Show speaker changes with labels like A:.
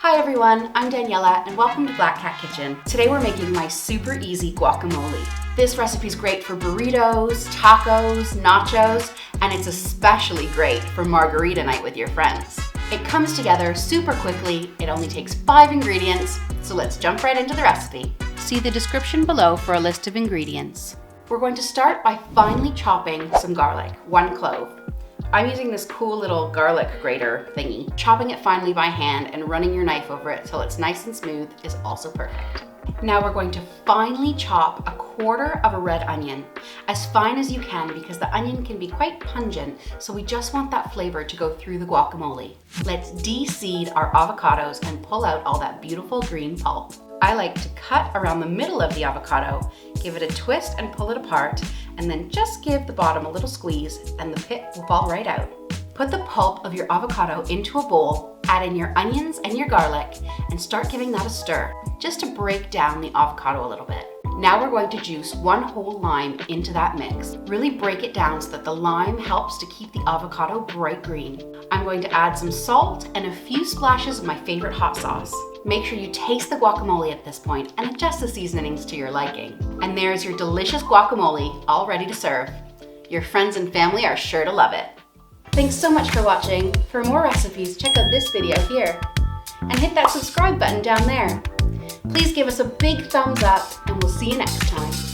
A: Hi everyone, I'm Daniela and welcome to Black Cat Kitchen. Today we're making my super easy guacamole. This recipe is great for burritos, tacos, nachos, and it's especially great for margarita night with your friends. It comes together super quickly, it only takes 5 ingredients, so let's jump right into the recipe. See the description below for a list of ingredients. We're going to start by finely chopping some garlic, 1 clove. I'm using this cool little garlic grater thingy. Chopping it finely by hand and running your knife over it till it's nice and smooth is also perfect. Now we're going to finely chop 1/4 of a red onion, as fine as you can because the onion can be quite pungent, so we just want that flavor to go through the guacamole. Let's de-seed our avocados and pull out all that beautiful green pulp. I like to cut around the middle of the avocado, give it a twist and pull it apart, and then just give the bottom a little squeeze and the pit will fall right out. Put the pulp of your avocado into a bowl, add in your onions and your garlic, and start giving that a stir, just to break down the avocado a little bit. Now we're going to juice 1 whole lime into that mix. Really break it down so that the lime helps to keep the avocado bright green. I'm going to add some salt and a few splashes of my favorite hot sauce. Make sure you taste the guacamole at this point and adjust the seasonings to your liking. And there's your delicious guacamole all ready to serve. Your friends and family are sure to love it. Thanks so much for watching. For more recipes, check out this video here. And hit that subscribe button down there. Please give us a big thumbs up and we'll see you next time.